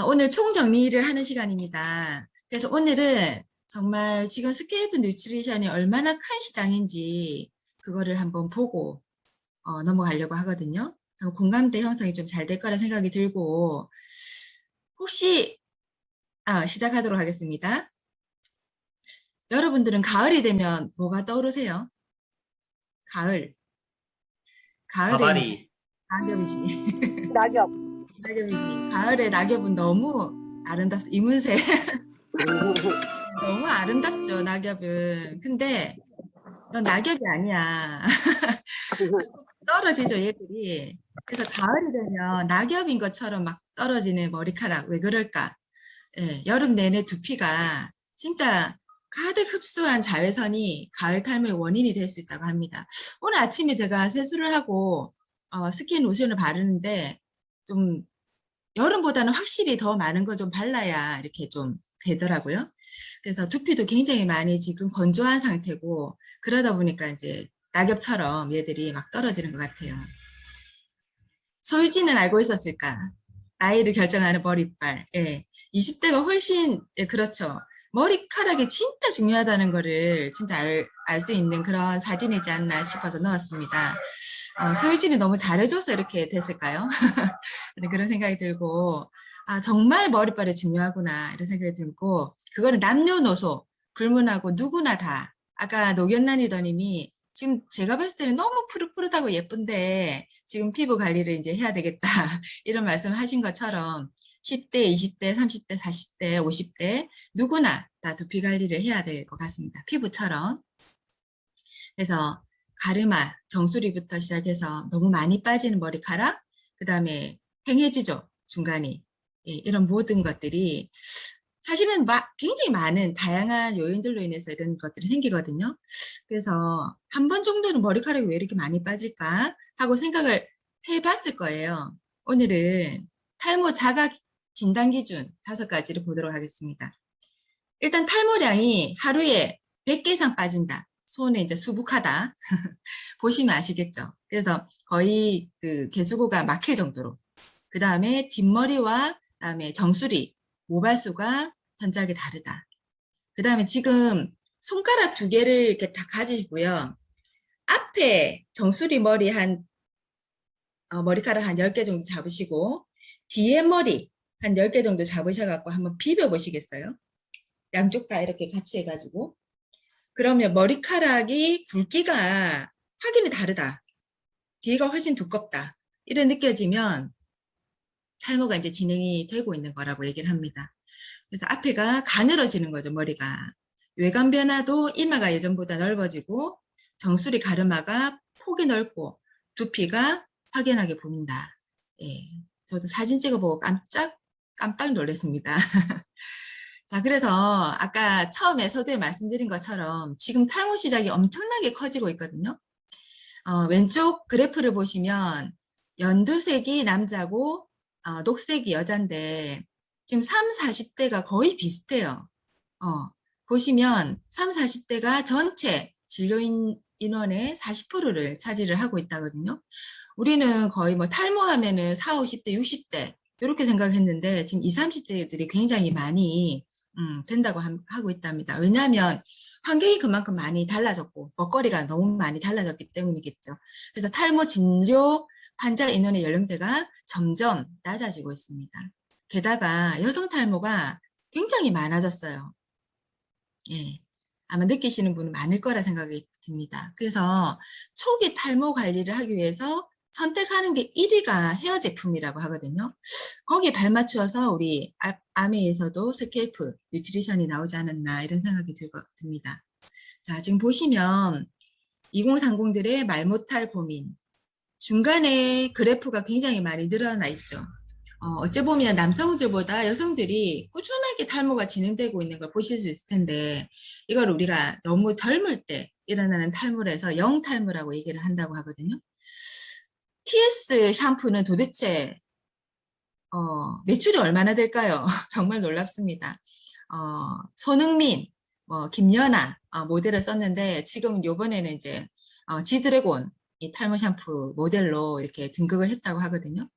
오늘 총정리를 하는 시간입니다. 그래서 오늘은 정말 지금 스케일프 뉴트리션이 얼마나 큰 시장인지 그거를 한번 보고 넘어가려고 하거든요. 공감대 형성이 좀 잘 될 거라 생각이 들고 혹시 시작하도록 하겠습니다. 여러분들은 가을이 되면 뭐가 떠오르세요? 가을. 가을에 가발이. 낙엽이지. 낙엽. 낙엽이지. 가을에 낙엽은 너무 이문세. 너무 아름답죠, 낙엽은. 근데 넌 낙엽이 아니야. 떨어지죠, 얘들이. 그래서 가을이 되면 낙엽인 것처럼 막 떨어지는 머리카락. 왜 그럴까? 예, 여름 내내 두피가 진짜 가득 흡수한 자외선이 가을 탈모의 원인이 될 수 있다고 합니다. 오늘 아침에 제가 세수를 하고 스킨 로션을 바르는데 좀 여름보다는 확실히 더 많은 걸 좀 발라야 이렇게 좀 되더라고요. 그래서 두피도 굉장히 많이 지금 건조한 상태고 그러다 보니까 이제 낙엽처럼 얘들이 막 떨어지는 것 같아요. 소유진은 알고 있었을까? 나이를 결정하는 머리빨. 예. 20대가 훨씬, 예, 그렇죠. 머리카락이 진짜 중요하다는 거를 진짜 알 수 있는 그런 사진이지 않나 싶어서 넣었습니다. 소유진이 너무 잘해줘서 이렇게 됐을까요? 네, 그런 생각이 들고, 정말 머리빨이 중요하구나, 이런 생각이 들고, 그거는 남녀노소, 불문하고 누구나 다, 아까 노견란이더님이 지금 제가 봤을 때는 너무 푸릇푸릇하고 예쁜데, 지금 피부 관리를 이제 해야 되겠다, 이런 말씀을 하신 것처럼, 10대, 20대, 30대, 40대, 50대, 누구나 다 두피 관리를 해야 될 것 같습니다. 피부처럼. 그래서 가르마, 정수리부터 시작해서 너무 많이 빠지는 머리카락, 그 다음에 팽해지죠, 중간이. 예, 이런 모든 것들이 사실은 굉장히 많은 다양한 요인들로 인해서 이런 것들이 생기거든요. 그래서 한 번 정도는 머리카락이 왜 이렇게 많이 빠질까 하고 생각을 해봤을 거예요. 오늘은 탈모 자가 진단 기준 5가지를 보도록 하겠습니다. 일단 탈모량이 하루에 100개 이상 빠진다. 손에 이제 수북하다. 보시면 아시겠죠? 그래서 거의 그 개수고가 막힐 정도로. 그 다음에 뒷머리와 그다음에 정수리, 모발수가 현저하게 다르다. 그 다음에 지금 손가락 2개를 이렇게 다 가지시고요. 앞에 정수리 머리 머리카락 한 10개 정도 잡으시고, 뒤에 머리 한 10개 정도 잡으셔갖고 한번 비벼보시겠어요? 양쪽 다 이렇게 같이 해가지고. 그러면 머리카락이 굵기가 확연히 다르다. 뒤가 훨씬 두껍다. 이런 느껴지면 탈모가 이제 진행이 되고 있는 거라고 얘기를 합니다. 그래서 앞에가 가늘어지는 거죠, 머리가. 외관 변화도 이마가 예전보다 넓어지고 정수리 가르마가 폭이 넓고 두피가 확연하게 보인다. 예, 저도 사진 찍어보고 깜빡 놀랐습니다. 자, 그래서 아까 처음에 서두에 말씀드린 것처럼 지금 탈모 시작이 엄청나게 커지고 있거든요. 왼쪽 그래프를 보시면 연두색이 남자고 녹색이 여잔데 지금 3, 40대가 거의 비슷해요. 보시면 3, 40대가 전체 진료인 인원의 40%를 차지를 하고 있다거든요. 우리는 거의 뭐 탈모하면은 4, 50대, 60대 이렇게 생각했는데 지금 20, 30대들이 굉장히 많이 된다고 하고 있답니다. 왜냐하면 환경이 그만큼 많이 달라졌고 먹거리가 너무 많이 달라졌기 때문이겠죠. 그래서 탈모 진료 환자 인원의 연령대가 점점 낮아지고 있습니다. 게다가 여성 탈모가 굉장히 많아졌어요. 예, 아마 느끼시는 분은 많을 거라 생각이 듭니다. 그래서 초기 탈모 관리를 하기 위해서 선택하는 게 1위가 헤어 제품이라고 하거든요. 거기에 발맞추어서 우리 아메에서도 스케이프 뉴트리션이 나오지 않았나 이런 생각이 듭니다. 자, 지금 보시면 2030들의 말 못할 고민. 중간에 그래프가 굉장히 많이 늘어나 있죠. 어째 보면 남성들보다 여성들이 꾸준하게 탈모가 진행되고 있는 걸 보실 수 있을 텐데, 이걸 우리가 너무 젊을 때 일어나는 탈모를 해서 영탈모라고 얘기를 한다고 하거든요. TS 샴푸는 도대체 매출이 얼마나 될까요? 정말 놀랍습니다. 손흥민, 김연아 모델을 썼는데 지금 요번에는 이제 지드래곤 이 탈모 샴푸 모델로 이렇게 등극을 했다고 하거든요.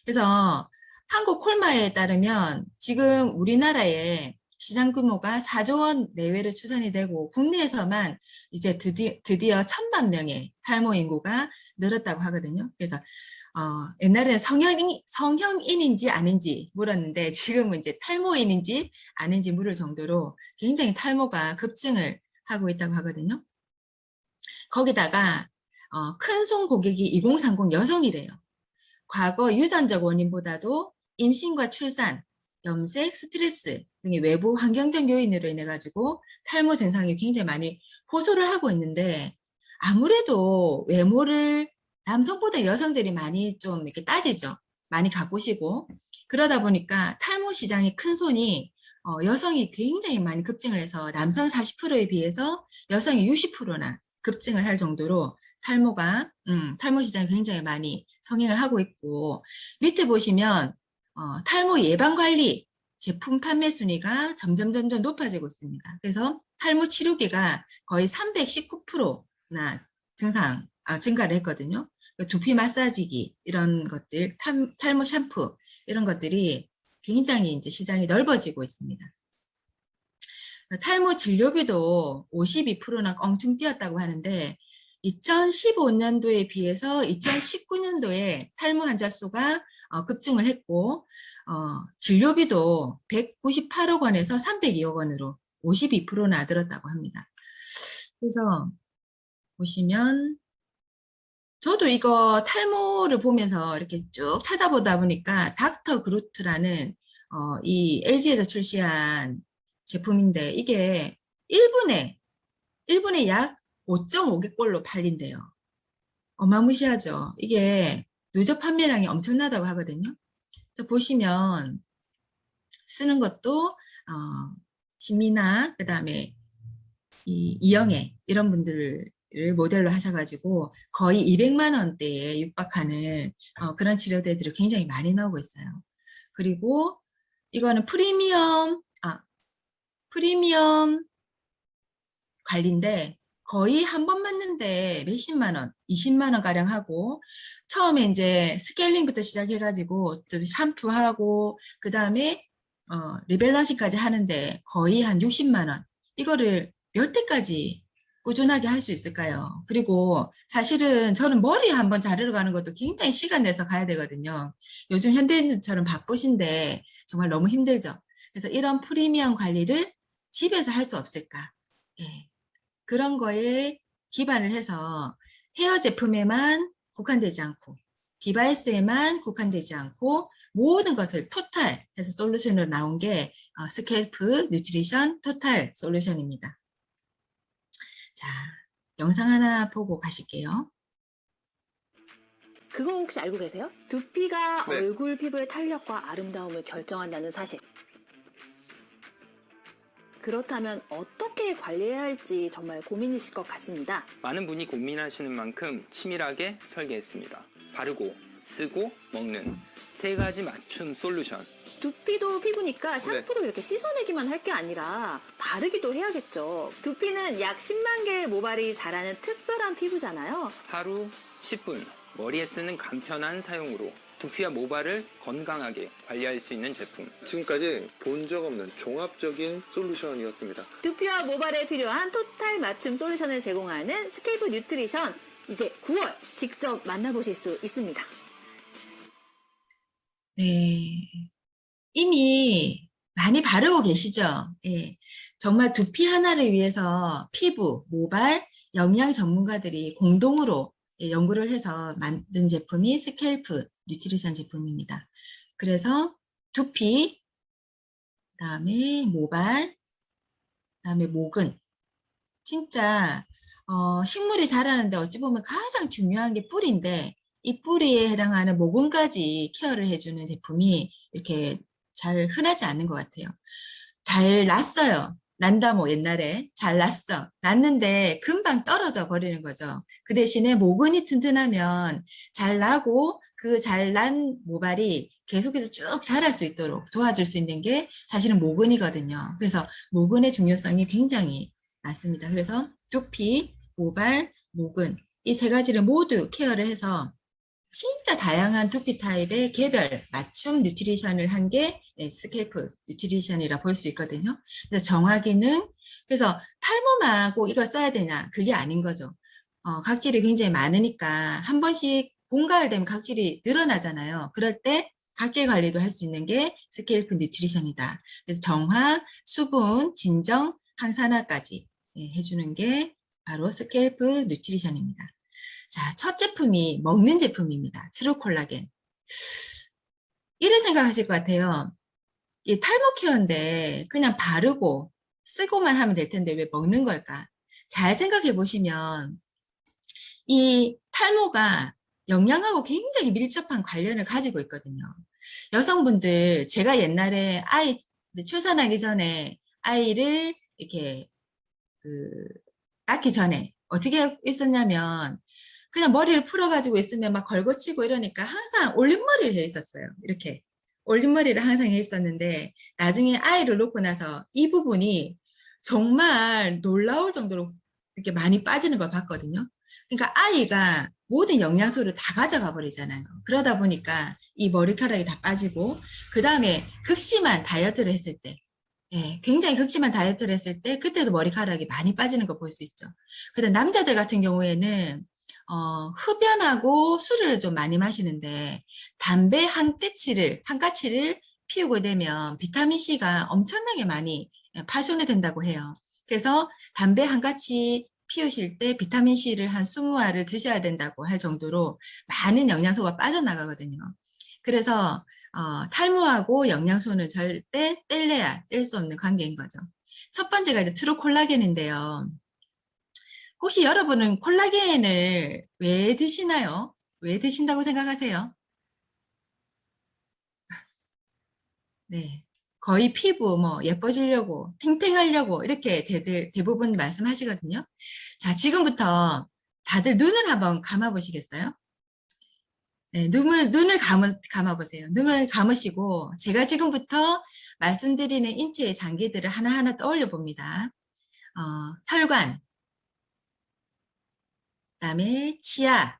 그래서 한국 콜마에 따르면 지금 우리나라의 시장 규모가 4조 원 내외로 추산이 되고 국내에서만 이제 드디어 1,000만 명의 탈모 인구가 늘었다고 하거든요. 그래서 옛날에는 성형인인지 아닌지 물었는데 지금은 이제 탈모인인지 아닌지 물을 정도로 굉장히 탈모가 급증을 하고 있다고 하거든요. 거기다가 큰 손 고객이 2030 여성이래요. 과거 유전적 원인보다도 임신과 출산, 염색, 스트레스 등의 외부 환경적 요인으로 인해 가지고 탈모 증상이 굉장히 많이 호소를 하고 있는데 아무래도 외모를 남성보다 여성들이 많이 좀 이렇게 따지죠. 많이 가꾸시고 그러다 보니까 탈모 시장의 큰 손이 여성이 굉장히 많이 급증을 해서 남성 40%에 비해서 여성이 60%나 급증을 할 정도로 탈모 시장이 굉장히 많이 성행을 하고 있고 밑에 보시면 탈모 예방관리 제품 판매 순위가 점점 높아지고 있습니다. 그래서 탈모 치료기가 거의 319%나 증가를 했거든요. 두피 마사지기 이런 것들, 탈모 샴푸 이런 것들이 굉장히 이제 시장이 넓어지고 있습니다. 탈모 진료비도 52%나 껑충 뛰었다고 하는데 2015년도에 비해서 2019년도에 탈모 환자 수가 급증을 했고 진료비도 198억 원에서 302억 원으로 52%나 늘었다고 합니다. 그래서 보시면 저도 이거 탈모를 보면서 이렇게 쭉 찾아보다 보니까 닥터 그루트라는 이 LG에서 출시한 제품인데 이게 1분에 약 5.5개꼴로 팔린대요. 어마무시하죠. 이게 누적 판매량이 엄청나다고 하거든요. 그래서 보시면 쓰는 것도 신미나 그다음에 이영애 이런 분들을 모델로 하셔가지고 거의 200만 원대에 육박하는 그런 치료제들이 굉장히 많이 나오고 있어요. 그리고 이거는 프리미엄 관리인데 거의 한 번 맞는데 몇십만 원, 20만 원 가량 하고 처음에 이제 스케일링부터 시작해가지고 또 샴푸하고 그 다음에 리밸런싱까지 하는데 거의 한 60만 원. 이거를 몇 대까지 꾸준하게 할 수 있을까요? 그리고 사실은 저는 머리 한번 자르러 가는 것도 굉장히 시간 내서 가야 되거든요. 요즘 현대인들처럼 바쁘신데 정말 너무 힘들죠. 그래서 이런 프리미엄 관리를 집에서 할 수 없을까? 예. 그런 거에 기반을 해서 헤어 제품에만 국한되지 않고 디바이스에만 국한되지 않고 모든 것을 토탈 해서 솔루션으로 나온 게 스캘프 뉴트리션 토탈 솔루션입니다. 자, 영상 하나 보고 가실게요. 그거 혹시 알고 계세요? 두피가 네. 얼굴 피부의 탄력과 아름다움을 결정한다는 사실. 그렇다면 어떻게 관리해야 할지 정말 고민이실 것 같습니다. 많은 분이 고민하시는 만큼 치밀하게 설계했습니다. 바르고, 쓰고, 먹는 세 가지 맞춤 솔루션. 두피도 피부니까 샴푸로 이렇게 씻어내기만 할 게 아니라 바르기도 해야겠죠. 두피는 약 10만 개의 모발이 자라는 특별한 피부잖아요. 하루 10분 머리에 쓰는 간편한 사용으로 두피와 모발을 건강하게 관리할 수 있는 제품. 지금까지 본 적 없는 종합적인 솔루션이었습니다. 두피와 모발에 필요한 토탈 맞춤 솔루션을 제공하는 스케이프 뉴트리션, 이제 9월 직접 만나보실 수 있습니다. 네, 이미 많이 바르고 계시죠? 예, 정말 두피 하나를 위해서 피부, 모발, 영양 전문가들이 공동으로 연구를 해서 만든 제품이 스캘프 뉴트리션 제품입니다. 그래서 두피, 그다음에 모발, 그다음에 모근. 진짜 식물이 자라는데 어찌 보면 가장 중요한 게 뿌리인데 이 뿌리에 해당하는 모근까지 케어를 해주는 제품이 이렇게 잘 흔하지 않은 것 같아요. 잘 났어요. 난다 뭐 옛날에 잘 났어. 났는데 금방 떨어져 버리는 거죠. 그 대신에 모근이 튼튼하면 잘 나고 그 잘 난 모발이 계속해서 쭉 자랄 수 있도록 도와줄 수 있는 게 사실은 모근이거든요. 그래서 모근의 중요성이 굉장히 많습니다. 그래서 두피, 모발, 모근 이 세 가지를 모두 케어를 해서 진짜 다양한 두피 타입의 개별 맞춤 뉴트리션을 한 게 스캘프 뉴트리션이라 볼 수 있거든요. 그래서 정화 기능, 그래서 탈모만 꼭 이걸 써야 되냐? 그게 아닌 거죠. 각질이 굉장히 많으니까 한 번씩 봄, 가을 되면 각질이 늘어나잖아요. 그럴 때 각질 관리도 할 수 있는 게 스캘프 뉴트리션이다. 그래서 정화, 수분, 진정, 항산화까지 해주는 게 바로 스캘프 뉴트리션입니다. 자, 첫 제품이 먹는 제품입니다. 트루 콜라겐. 이래 생각하실 것 같아요. 이 탈모 케어인데 그냥 바르고 쓰고만 하면 될 텐데 왜 먹는 걸까? 잘 생각해 보시면 이 탈모가 영양하고 굉장히 밀접한 관련을 가지고 있거든요. 여성분들, 제가 옛날에 아이 출산하기 전에 아이를 이렇게 낳기 전에 어떻게 있었냐면 그냥 머리를 풀어가지고 있으면 막 걸거치고 이러니까 항상 올림머리를 해 있었어요. 이렇게 올림머리를 항상 해 있었는데 나중에 아이를 놓고 나서 이 부분이 정말 놀라울 정도로 이렇게 많이 빠지는 걸 봤거든요. 그러니까 아이가 모든 영양소를 다 가져가 버리잖아요. 그러다 보니까 이 머리카락이 다 빠지고 그 다음에 극심한 다이어트를 했을 때 굉장히 극심한 다이어트를 했을 때 그때도 머리카락이 많이 빠지는 걸 볼 수 있죠. 근데 남자들 같은 경우에는 흡연하고 술을 좀 많이 마시는데 담배 한 까치를 피우게 되면 비타민C가 엄청나게 많이 파손이 된다고 해요. 그래서 담배 한 까치 피우실 때 비타민C를 한 20알을 드셔야 된다고 할 정도로 많은 영양소가 빠져나가거든요. 그래서 탈모하고 영양소는 절대 뗄래야 뗄 수 없는 관계인 거죠. 첫 번째가 이제 트루 콜라겐인데요. 혹시 여러분은 콜라겐을 왜 드시나요? 왜 드신다고 생각하세요? 네. 거의 피부 뭐 예뻐지려고, 탱탱하려고 이렇게 대부분 말씀하시거든요. 자, 지금부터 다들 눈을 한번 감아 보시겠어요? 네, 눈을 감아보세요. 눈을 감으시고, 제가 지금부터 말씀드리는 인체의 장기들을 하나하나 떠올려 봅니다. 혈관, 그 다음에 치아,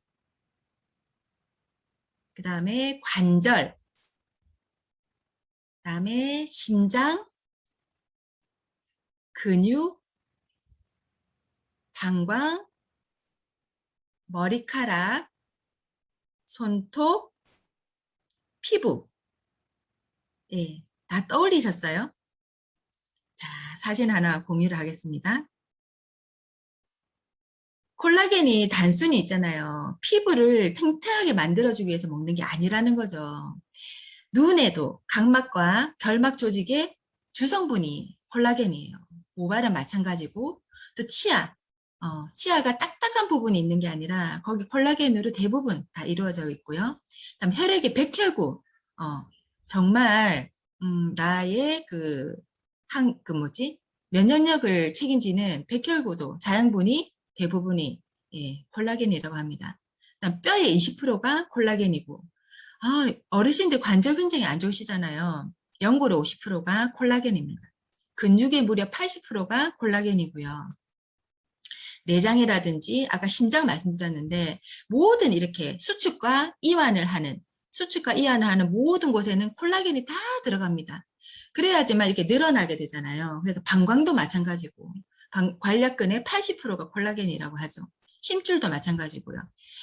그 다음에 관절, 그 다음에 심장, 근육, 방광, 머리카락, 손톱, 피부. 예, 다 떠올리셨어요? 자, 사진 하나 공유를 하겠습니다. 콜라겐이 단순히 있잖아요. 피부를 탱탱하게 만들어주기 위해서 먹는 게 아니라는 거죠. 눈에도 각막과 결막 조직의 주성분이 콜라겐이에요. 모발은 마찬가지고 또 치아가 딱딱한 부분이 있는 게 아니라 거기 콜라겐으로 대부분 다 이루어져 있고요. 그다음 혈액의 백혈구, 정말 나의 면역력을 책임지는 백혈구도 자양분이 대부분이 콜라겐이라고 합니다. 그다음 뼈의 20%가 콜라겐이고 어르신들 관절 굉장히 안 좋으시잖아요. 연골의 50%가 콜라겐입니다. 근육의 무려 80%가 콜라겐이고요. 내장이라든지 아까 심장 말씀드렸는데 모든 이렇게 수축과 이완을 하는 모든 곳에는 콜라겐이 다 들어갑니다. 그래야지만 이렇게 늘어나게 되잖아요. 그래서 방광도 마찬가지고 관략근의 80%가 콜라겐이라고 하죠. 힘줄도 마찬가지고요.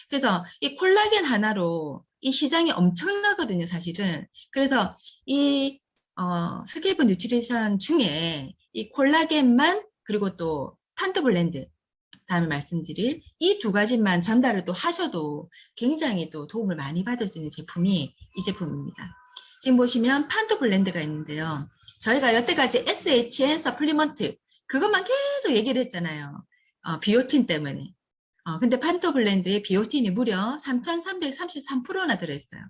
그래서 이 콜라겐 하나로 이 시장이 엄청나거든요, 사실은. 그래서 이 스캘프 뉴트리션 중에 이 콜라겐만 그리고 또 판토블렌드 다음에 말씀드릴 이 두 가지만 전달을 또 하셔도 굉장히 또 도움을 많이 받을 수 있는 제품이 이 제품입니다. 지금 보시면 판토블렌드가 있는데요. 저희가 여태까지 SHN 서플리먼트 그것만 계속 얘기를 했잖아요. 비오틴 때문에. 근데 판토블렌드에 비오틴이 무려 3,333%나 들어있어요.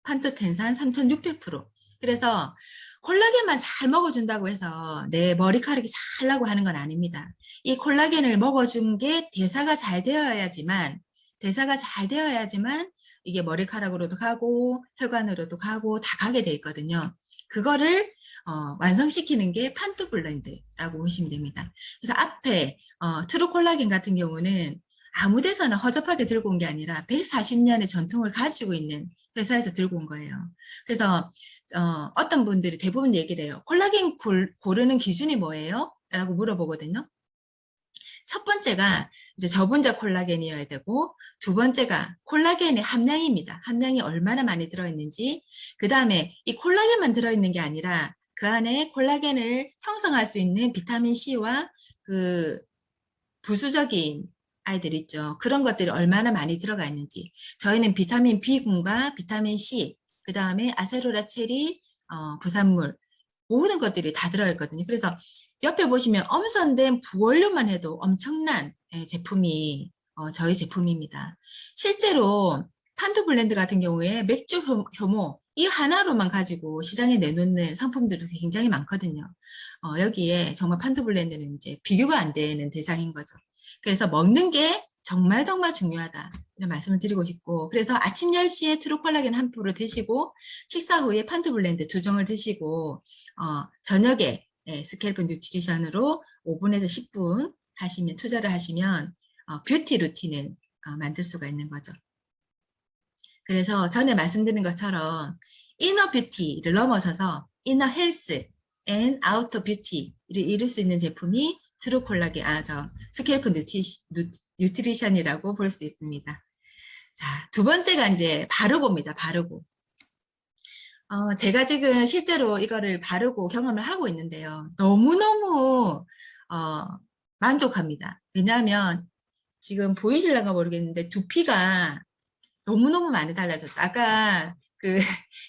판토텐산 3,600%. 그래서 콜라겐만 잘 먹어준다고 해서 내 머리카락이 잘 나고 하는 건 아닙니다. 이 콜라겐을 먹어준 게 대사가 잘 되어야지만 이게 머리카락으로도 가고 혈관으로도 가고 다 가게 돼 있거든요. 그거를 완성시키는 게 판토블렌드라고 보시면 됩니다. 그래서 앞에 트루 콜라겐 같은 경우는 아무 데서나 허접하게 들고 온 게 아니라 140년의 전통을 가지고 있는 회사에서 들고 온 거예요. 그래서 어떤 분들이 대부분 얘기를 해요. 콜라겐 고르는 기준이 뭐예요? 라고 물어보거든요. 첫 번째가 이제 저분자 콜라겐이어야 되고, 두 번째가 콜라겐의 함량입니다. 함량이 얼마나 많이 들어있는지. 그 다음에 이 콜라겐만 들어있는 게 아니라 그 안에 콜라겐을 형성할 수 있는 비타민 C와 그 부수적인 아이들 있죠. 그런 것들이 얼마나 많이 들어가 있는지. 저희는 비타민 B군과 비타민 C, 그 다음에 아세로라체리, 부산물, 모든 것들이 다 들어있거든요. 그래서 옆에 보시면 엄선된 부원료만 해도 엄청난 제품이 저희 제품입니다. 실제로 판두 블렌드 같은 경우에 맥주 효모 이 하나로만 가지고 시장에 내놓는 상품들도 굉장히 많거든요. 여기에 정말 판두 블렌드는 이제 비교가 안 되는 대상인 거죠. 그래서 먹는 게 정말 중요하다 이런 말씀을 드리고 싶고, 그래서 아침 10시에 트루콜라겐 한 포를 드시고 식사 후에 판두 블렌드 2종을 드시고 저녁에 스켈프 뉴트리션으로 5분에서 10분 하시면 투자를 하시면 뷰티 루틴을 만들 수가 있는 거죠. 그래서 전에 말씀드린 것처럼 이너 뷰티를 넘어서서 이너 헬스 앤 아우터 뷰티를 이룰 수 있는 제품이 트루콜라겐, 스켈프 뉴트리션이라고 볼 수 있습니다. 자, 두 번째가 이제 바르고입니다. 바르고. 제가 지금 실제로 이거를 바르고 경험을 하고 있는데요. 너무너무 만족합니다. 왜냐하면 지금 보이실런가 모르겠는데 두피가 너무너무 많이 달라졌어요. 아까 그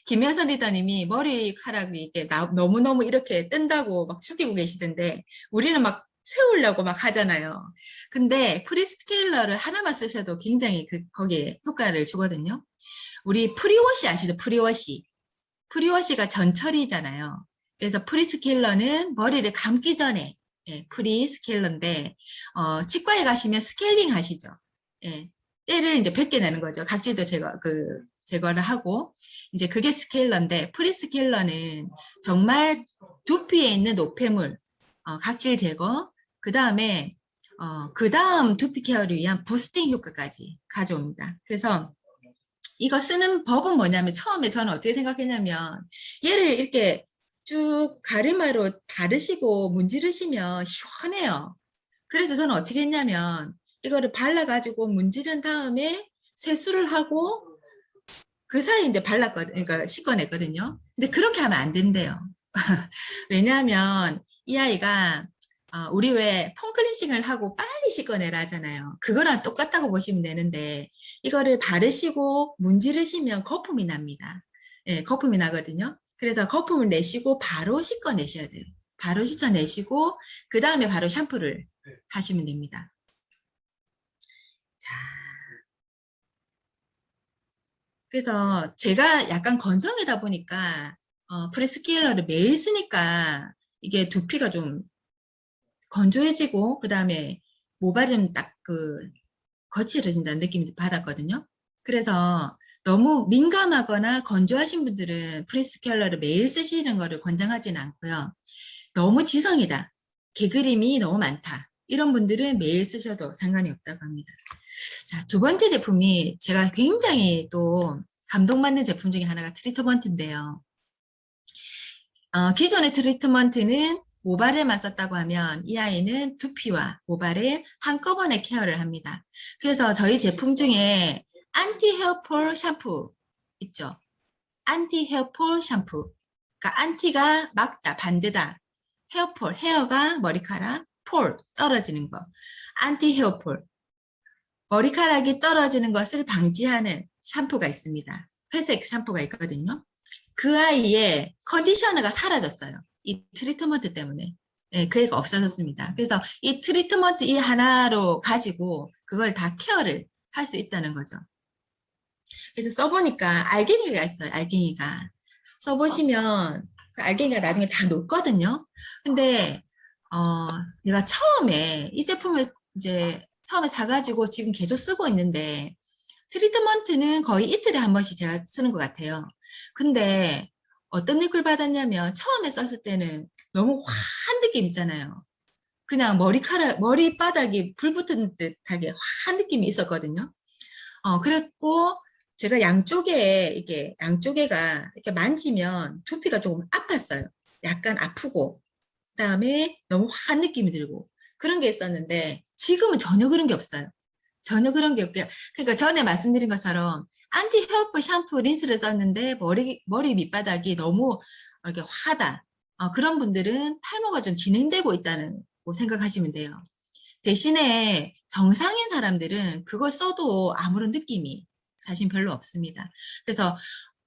김현선 리더님이 머리카락이 이게 너무너무 이렇게 뜬다고 막 죽이고 계시던데, 우리는 막 세우려고 막 하잖아요. 근데 프리스케일러를 하나만 쓰셔도 굉장히 거기에 효과를 주거든요. 우리 프리워시 아시죠? 프리워시가 전처리잖아요. 그래서 프리스케일러는 머리를 감기 전에 프리스케일러인데, 치과에 가시면 스케일링 하시죠. 때를 이제 벗겨내는 거죠. 각질도 제거를 하고, 이제 그게 스케일러인데, 프리스케일러는 정말 두피에 있는 노폐물, 각질 제거, 그 다음에 그 다음 두피 케어를 위한 부스팅 효과까지 가져옵니다. 그래서 이거 쓰는 법은 뭐냐면, 처음에 저는 어떻게 생각했냐면, 얘를 이렇게 쭉 가르마로 바르시고 문지르시면 시원해요. 그래서 저는 어떻게 했냐면, 이거를 발라가지고 문지른 다음에 세수를 하고 그 사이에 이제 그러니까 씻어냈거든요. 근데 그렇게 하면 안 된대요. 왜냐하면 이 아이가 우리 왜 폼클렌싱을 하고 빨리 씻어내라 하잖아요. 그거랑 똑같다고 보시면 되는데, 이거를 바르시고 문지르시면 거품이 납니다. 거품이 나거든요. 그래서 거품을 내시고 바로 씻어내셔야 돼요. 바로 씻어내시고 그 다음에 바로 샴푸를 하시면 됩니다. 자, 그래서 제가 약간 건성이다 보니까 프리스케일러를 매일 쓰니까 이게 두피가 좀 건조해지고, 그 다음에 모발이 좀 딱 거칠어진다는 느낌이 받았거든요. 그래서 너무 민감하거나 건조하신 분들은 프리스케일러를 매일 쓰시는 거를 권장하지는 않고요. 너무 지성이다, 개그림이 너무 많다, 이런 분들은 매일 쓰셔도 상관이 없다고 합니다. 자, 두 번째 제품이 제가 굉장히 또 감동받는 제품 중에 하나가 트리트먼트인데요. 기존의 트리트먼트는 모발에만 썼다고 하면 이 아이는 두피와 모발을 한꺼번에 케어를 합니다. 그래서 저희 제품 중에 안티 헤어폴 샴푸 있죠. 안티 헤어폴 샴푸. 그러니까 안티가 막다, 반대다. 헤어폴, 헤어가 머리카락, 폴, 떨어지는 거. 안티 헤어폴. 머리카락이 떨어지는 것을 방지하는 샴푸가 있습니다. 회색 샴푸가 있거든요. 그 아이의 컨디셔너가 사라졌어요. 이 트리트먼트 때문에. 그 애가 없어졌습니다. 그래서 이 트리트먼트 이 하나로 가지고 그걸 다 케어를 할 수 있다는 거죠. 그래서 써보니까 알갱이가 있어요. 알갱이가. 써보시면 그 알갱이가 나중에 다 녹거든요. 근데 내가 처음에 이 제품을 이제 처음에 사가지고 지금 계속 쓰고 있는데, 트리트먼트는 거의 이틀에 한 번씩 제가 쓰는 것 같아요. 근데 어떤 느낌을 받았냐면, 처음에 썼을 때는 너무 화한 느낌 있잖아요. 그냥 머리바닥이 불 붙은 듯하게 화한 느낌이 있었거든요. 그랬고, 제가 양쪽에가 이렇게 만지면 두피가 조금 아팠어요. 약간 아프고, 그다음에 너무 화한 느낌이 들고, 그런 게 있었는데, 지금은 전혀 그런 게 없어요. 전혀 그런 게 없고요. 그러니까 전에 말씀드린 것처럼, 안티 헤어풀 샴푸 린스를 썼는데, 머리 밑바닥이 너무 이렇게 화다. 그런 분들은 탈모가 좀 진행되고 있다는 거 생각하시면 돼요. 대신에 정상인 사람들은 그걸 써도 아무런 느낌이 사실 별로 없습니다. 그래서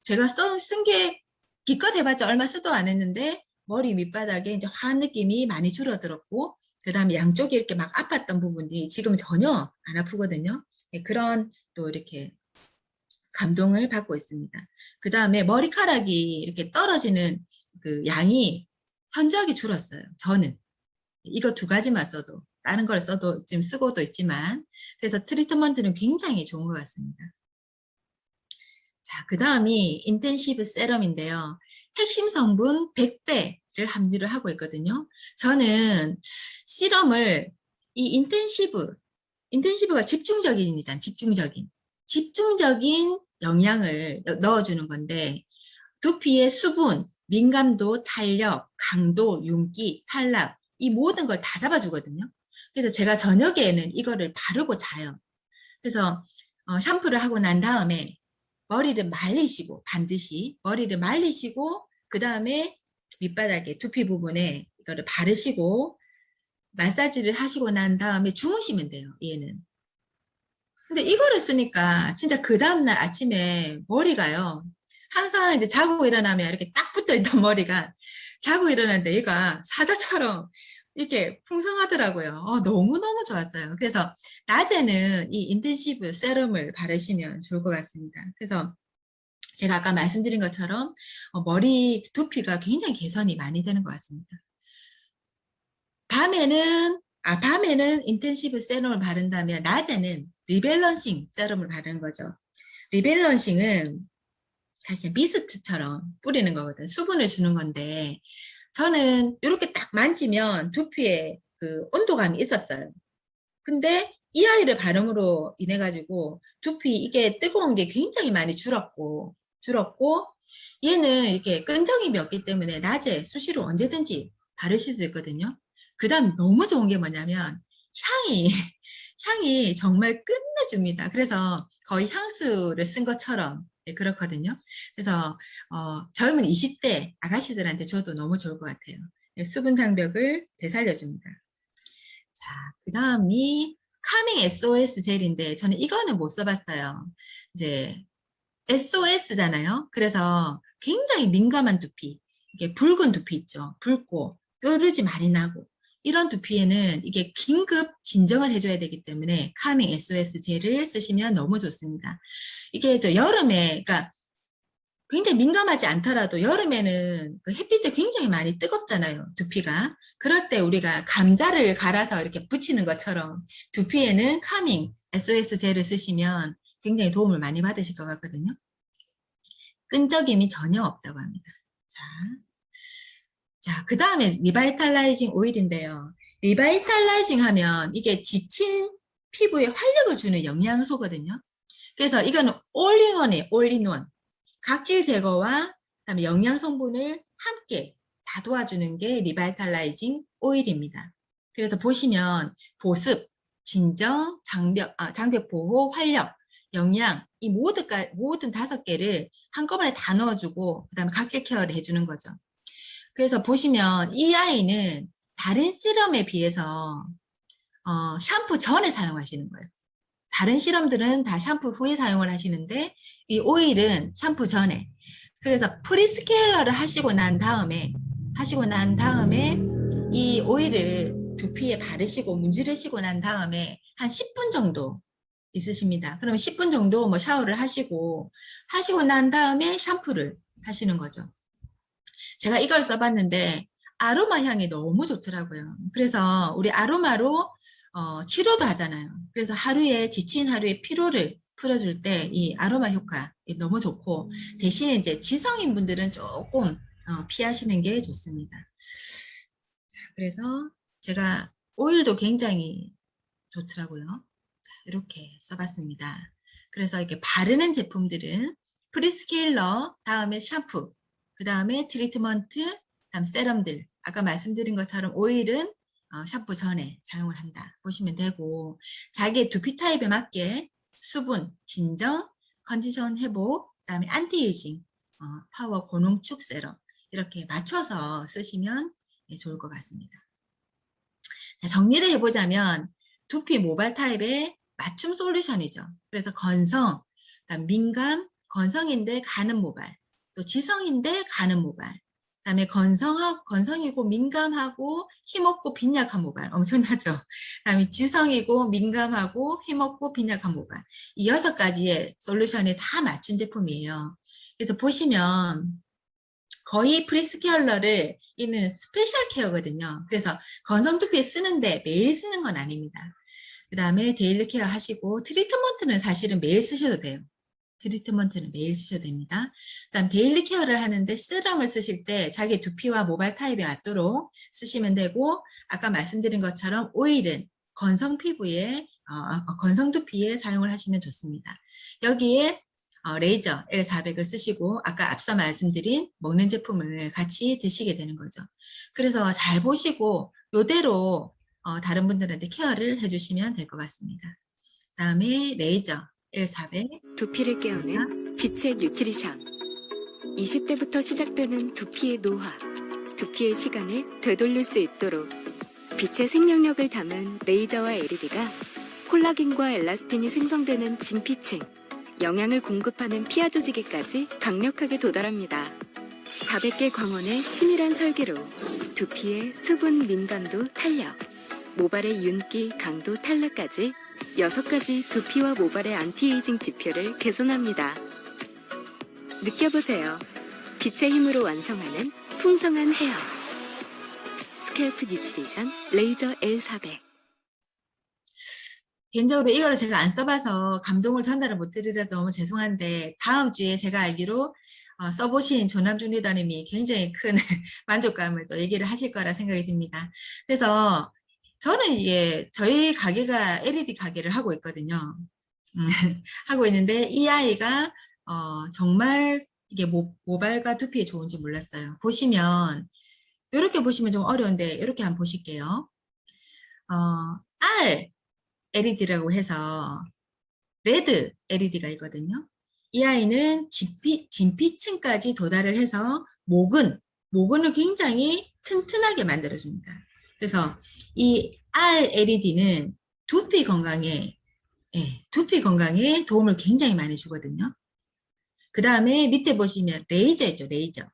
제가 쓴 게 기껏 해봤자 얼마 쓰도 안 했는데 머리 밑바닥에 이제 화한 느낌이 많이 줄어들었고 그 다음에 양쪽이 이렇게 막 아팠던 부분이 지금은 전혀 안 아프거든요. 그런 또 이렇게 감동을 받고 있습니다. 그 다음에 머리카락이 이렇게 떨어지는 그 양이 현저하게 줄었어요. 저는. 이거 두 가지만 써도 다른 걸 써도 지금 쓰고도 있지만 그래서 트리트먼트는 굉장히 좋은 것 같습니다. 자, 그 다음이 인텐시브 세럼인데요. 핵심 성분 100배를 함유를 하고 있거든요. 저는 시럼을 이 인텐시브가 집중적인 영양을 넣어주는 건데 두피의 수분, 민감도, 탄력, 강도, 윤기, 탈락 이 모든 걸 다 잡아주거든요. 그래서 제가 저녁에는 이거를 바르고 자요. 그래서 샴푸를 하고 난 다음에 머리를 말리시고 반드시 머리를 말리시고 그 다음에 밑바닥에 두피 부분에 이거를 바르시고 마사지를 하시고 난 다음에 주무시면 돼요. 얘는. 근데 이거를 쓰니까 진짜 그 다음날 아침에 머리가요. 항상 이제 자고 일어나면 이렇게 딱 붙어있던 머리가 자고 일어났는데 얘가 사자처럼 이렇게 풍성하더라고요. 너무너무 좋았어요. 그래서 낮에는 이 인텐시브 세럼을 바르시면 좋을 것 같습니다. 그래서 제가 아까 말씀드린 것처럼 머리 두피가 굉장히 개선이 많이 되는 것 같습니다. 밤에는 인텐시브 세럼을 바른다면 낮에는 리밸런싱 세럼을 바르는 거죠. 리밸런싱은 사실 미스트처럼 뿌리는 거거든요. 수분을 주는 건데 저는 이렇게 딱 만지면 두피에 그 온도감이 있었어요. 근데 이 아이를 바름으로 인해 가지고 두피 이게 뜨거운 게 굉장히 많이 줄었고 얘는 이렇게 끈적임이 없기 때문에 낮에 수시로 언제든지 바르실 수 있거든요. 그 다음 너무 좋은 게 뭐냐면 향이 정말 끝내줍니다. 그래서 거의 향수를 쓴 것처럼 그렇거든요. 그래서 젊은 20대 아가씨들한테 줘도 너무 좋을 것 같아요. 수분 장벽을 되살려줍니다. 자, 그 다음이 카밍 SOS 젤인데 저는 이거는 못 써봤어요. 이제 SOS잖아요. 그래서 굉장히 민감한 두피, 이게 붉은 두피 있죠. 붉고 뾰루지 많이 나고 이런 두피에는 이게 긴급 진정을 해줘야 되기 때문에 카밍 SOS 젤을 쓰시면 너무 좋습니다. 이게 저 여름에, 그러니까 굉장히 민감하지 않더라도 여름에는 그 햇빛이 굉장히 많이 뜨겁잖아요, 두피가. 그럴 때 우리가 감자를 갈아서 이렇게 붙이는 것처럼 두피에는 카밍 SOS 젤을 쓰시면 굉장히 도움을 많이 받으실 것 같거든요. 끈적임이 전혀 없다고 합니다. 자, 그 다음에 리바이탈라이징 오일인데요. 리바이탈라이징 하면 이게 지친 피부에 활력을 주는 영양소거든요. 그래서 이거는 올인원이에요. 올인원. 각질 제거와 그다음에 영양 성분을 함께 다 도와주는 게 리바이탈라이징 오일입니다. 그래서 보시면 보습, 진정, 장벽 보호, 활력, 영양 이 모든 5개를 한꺼번에 다 넣어주고 그다음에 각질 케어를 해주는 거죠. 그래서 보시면 이 아이는 다른 시럼에 비해서 샴푸 전에 사용하시는 거예요. 다른 시럼들은 다 샴푸 후에 사용을 하시는데 이 오일은 샴푸 전에. 그래서 프리스케일러를 하시고 난 다음에 이 오일을 두피에 바르시고 문지르시고 난 다음에 한 10분 정도 있으십니다. 그러면 10분 정도 뭐 샤워를 하시고 난 다음에 샴푸를 하시는 거죠. 제가 이걸 써봤는데 아로마 향이 너무 좋더라고요. 그래서 우리 아로마로 치료도 하잖아요. 그래서 지친 하루의 피로를 풀어줄 때 이 아로마 효과 너무 좋고 대신에 이제 지성인 분들은 조금 피하시는 게 좋습니다. 자, 그래서 제가 오일도 굉장히 좋더라고요. 자, 이렇게 써봤습니다. 그래서 이렇게 바르는 제품들은 프리스케일러, 다음에 샴푸, 그 다음에 트리트먼트, 다음 세럼들. 아까 말씀드린 것처럼 오일은 샴푸 전에 사용을 한다. 보시면 되고, 자기의 두피 타입에 맞게 수분, 진정, 컨디션 회복, 그다음에 안티에이징, 파워 고농축 세럼 이렇게 맞춰서 쓰시면 좋을 것 같습니다. 정리를 해보자면 두피 모발 타입의 맞춤 솔루션이죠. 그래서 건성, 그다음 민감, 건성인데 가는 모발, 또 지성인데 가는 모발, 그다음에 건성이고 민감하고 힘없고 빈약한 모발 엄청나죠. 그다음에 지성이고 민감하고 힘없고 빈약한 모발 이 6가지의 솔루션에 다 맞춘 제품이에요. 그래서 보시면 거의 프리스케어러를 이는 스페셜 케어거든요. 그래서 건성 두피에 쓰는데 매일 쓰는 건 아닙니다. 그 다음에 데일리 케어 하시고 트리트먼트는 사실은 매일 쓰셔도 돼요. 트리트먼트는 매일 쓰셔도 됩니다. 그다음 데일리 케어를 하는데 세럼을 쓰실 때 자기 두피와 모발 타입에 맞도록 쓰시면 되고 아까 말씀드린 것처럼 오일은 건성 피부에 건성 두피에 사용을 하시면 좋습니다. 여기에 레이저 L400을 쓰시고 아까 앞서 말씀드린 먹는 제품을 같이 드시게 되는 거죠. 그래서 잘 보시고 이대로 다른 분들한테 케어를 해주시면 될 것 같습니다. 다음에 레이저 L400 두피를 깨우는 빛의 뉴트리션. 20대부터 시작되는 두피의 노화, 두피의 시간을 되돌릴 수 있도록 빛의 생명력을 담은 레이저와 LED가 콜라겐과 엘라스틴이 생성되는 진피층, 영양을 공급하는 피하 조직에까지 강력하게 도달합니다. 400개 광원의 치밀한 설계로 두피의 수분 민감도 탄력, 모발의 윤기 강도 탈락까지 6가지 두피와 모발의 안티에이징 지표를 개선합니다. 느껴보세요. 빛의 힘으로 완성하는 풍성한 헤어. 스캘프 뉴트리션 레이저 L400. 개인적으로 이거를 제가 안 써봐서 감동을 전달을 못 드리려서 너무 죄송한데 다음 주에 제가 알기로 써보신 조남준 리더님이 굉장히 큰 만족감을 또 얘기를 하실 거라 생각이 듭니다. 그래서 저는 이게 저희 가게가 LED 가게를 하고 있거든요. 하고 있는데 이 아이가 정말 이게 모발과 두피에 좋은지 몰랐어요. 보시면 이렇게 보시면 좀 어려운데 이렇게 한번 보실게요. R LED라고 해서 레드 LED가 있거든요. 이 아이는 진피층까지 도달을 해서 모근을 굉장히 튼튼하게 만들어줍니다. 그래서 이 RLED는 두피 건강에 도움을 굉장히 많이 주거든요. 그 다음에 밑에 보시면 레이저 있죠, 레이저.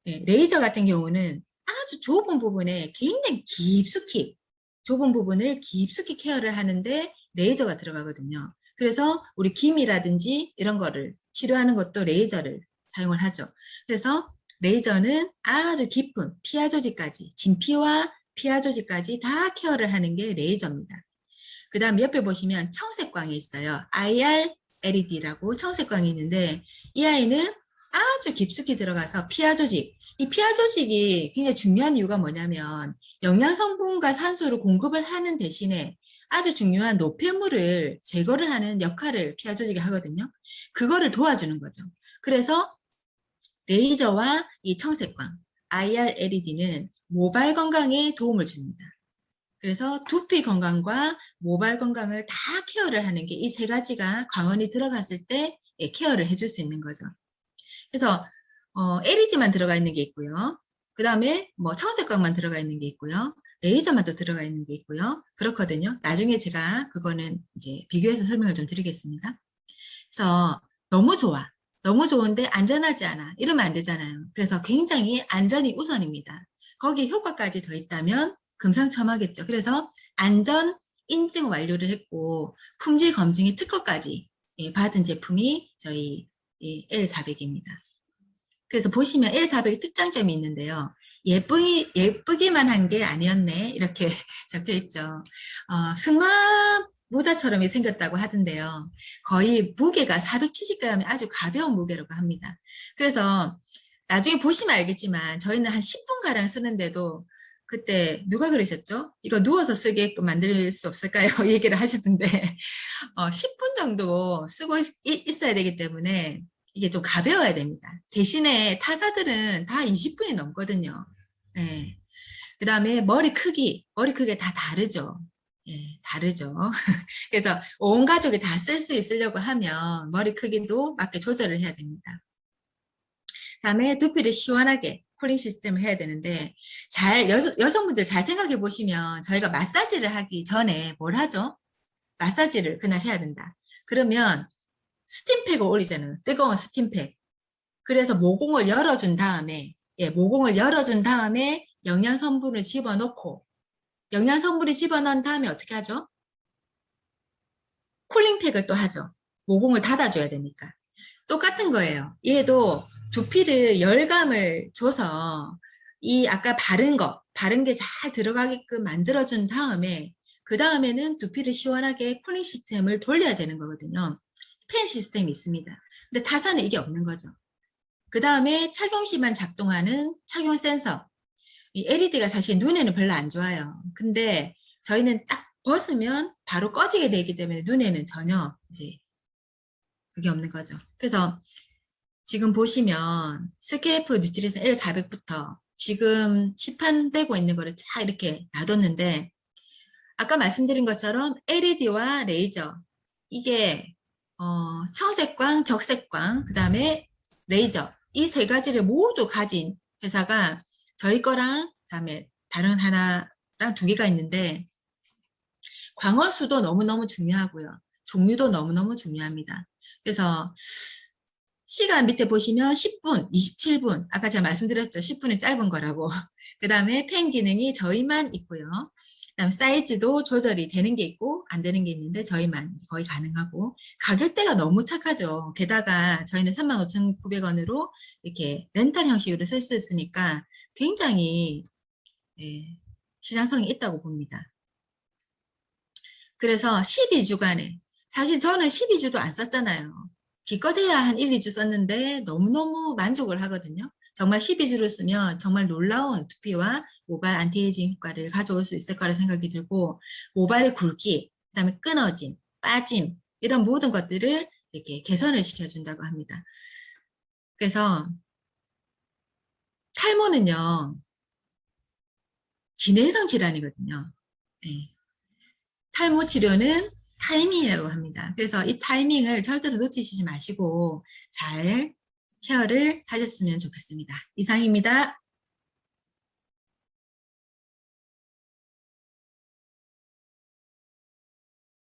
레이저 같은 경우는 아주 좁은 부분에 굉장히 좁은 부분을 깊숙이 케어를 하는데 레이저가 들어가거든요. 그래서 우리 기미라든지 이런 거를 치료하는 것도 레이저를 사용을 하죠. 그래서 레이저는 아주 깊은 피하 조직까지, 진피와 피하 조직까지 다 케어를 하는 게 레이저입니다. 그 다음 옆에 보시면 청색광이 있어요. IR LED라고 청색광이 있는데 이 아이는 아주 깊숙이 들어가서 피하 조직, 이 피하 조직이 굉장히 중요한 이유가 뭐냐면 영양성분과 산소를 공급을 하는 대신에 아주 중요한 노폐물을 제거를 하는 역할을 피하 조직이 하거든요. 그거를 도와주는 거죠. 그래서 레이저와 이 청색광, IR LED는 모발 건강에 도움을 줍니다. 그래서 두피 건강과 모발 건강을 다 케어를 하는 게 이 3가지가 광원이 들어갔을 때 케어를 해줄 수 있는 거죠. 그래서 LED만 들어가 있는 게 있고요. 그 다음에 뭐 청색광만 들어가 있는 게 있고요. 레이저만 또 들어가 있는 게 있고요. 그렇거든요. 나중에 제가 그거는 이제 비교해서 설명을 좀 드리겠습니다. 그래서 너무 좋아. 너무 좋은데 안전하지 않아. 이러면 안 되잖아요. 그래서 굉장히 안전이 우선입니다. 거기에 효과까지 더 있다면 금상첨화겠죠. 그래서 안전 인증 완료를 했고 품질 검증의 특허까지 받은 제품이 저희 L400입니다. 그래서 보시면 L400의 특장점이 있는데요. 예쁘기만 한 게 아니었네. 이렇게 적혀 있죠. 승마 모자처럼 생겼다고 하던데요. 거의 무게가 470g이 아주 가벼운 무게라고 합니다. 그래서 나중에 보시면 알겠지만 저희는 한 10분가량 쓰는데도 그때 누가 그러셨죠? 이거 누워서 쓰게끔 만들 수 없을까요? 얘기를 하시던데 10분 정도 쓰고 있어야 되기 때문에 이게 좀 가벼워야 됩니다. 대신에 타사들은 다 20분이 넘거든요. 네. 그 다음에 머리 크기 다 다르죠. 예, 다르죠. 그래서 온 가족이 다 쓸 수 있으려고 하면 머리 크기도 맞게 조절을 해야 됩니다. 그다음에 두피를 시원하게 쿨링 시스템을 해야 되는데 여성분들 잘 생각해 보시면 저희가 마사지를 하기 전에 뭘 하죠? 마사지를 그날 해야 된다. 그러면 스팀팩을 올리잖아요. 뜨거운 스팀팩. 그래서 모공을 열어준 다음에 영양 성분을 집어넣고 영양 성분을 집어넣은 다음에 어떻게 하죠? 쿨링팩을 또 하죠. 모공을 닫아줘야 되니까. 똑같은 거예요. 얘도 두피를 열감을 줘서 이 아까 바른 게 잘 들어가게끔 만들어준 다음에 그 다음에는 두피를 시원하게 쿨링 시스템을 돌려야 되는 거거든요. 팬 시스템이 있습니다. 근데 타사는 이게 없는 거죠. 그 다음에 착용 시만 작동하는 착용 센서. 이 LED가 사실 눈에는 별로 안 좋아요. 근데 저희는 딱 벗으면 바로 꺼지게 되기 때문에 눈에는 전혀 이제 그게 없는 거죠. 그래서 지금 보시면 스킬프 뉴트리션 L400부터 지금 시판되고 있는 거를 쫙 이렇게 놔뒀는데 아까 말씀드린 것처럼 LED와 레이저 이게 청색광, 적색광, 그 다음에 레이저 이 세 가지를 모두 가진 회사가 저희 거랑 그다음에 다른 하나랑 2개가 있는데 광원수도 너무너무 중요하고요. 종류도 너무너무 중요합니다. 그래서 시간 밑에 보시면 10분, 27분 아까 제가 말씀드렸죠. 10분은 짧은 거라고. 그 다음에 펜 기능이 저희만 있고요. 그 다음 사이즈도 조절이 되는 게 있고 안 되는 게 있는데 저희만 거의 가능하고 가격대가 너무 착하죠. 게다가 저희는 35,900원으로 이렇게 렌탈 형식으로 쓸 수 있으니까 굉장히 시장성이 있다고 봅니다. 그래서 12주간에 사실 저는 12주도 안 썼잖아요. 기껏해야 한 1, 2주 썼는데 너무너무 만족을 하거든요. 정말 12주를 쓰면 정말 놀라운 두피와 모발 안티에이징 효과를 가져올 수 있을 거라 생각이 들고 모발의 굵기, 그다음에 끊어짐, 빠짐 이런 모든 것들을 이렇게 개선을 시켜준다고 합니다. 그래서 탈모는요. 진행성 질환이거든요. 네. 탈모 치료는 타이밍이라고 합니다. 그래서 이 타이밍을 절대로 놓치시지 마시고 잘 케어를 하셨으면 좋겠습니다. 이상입니다.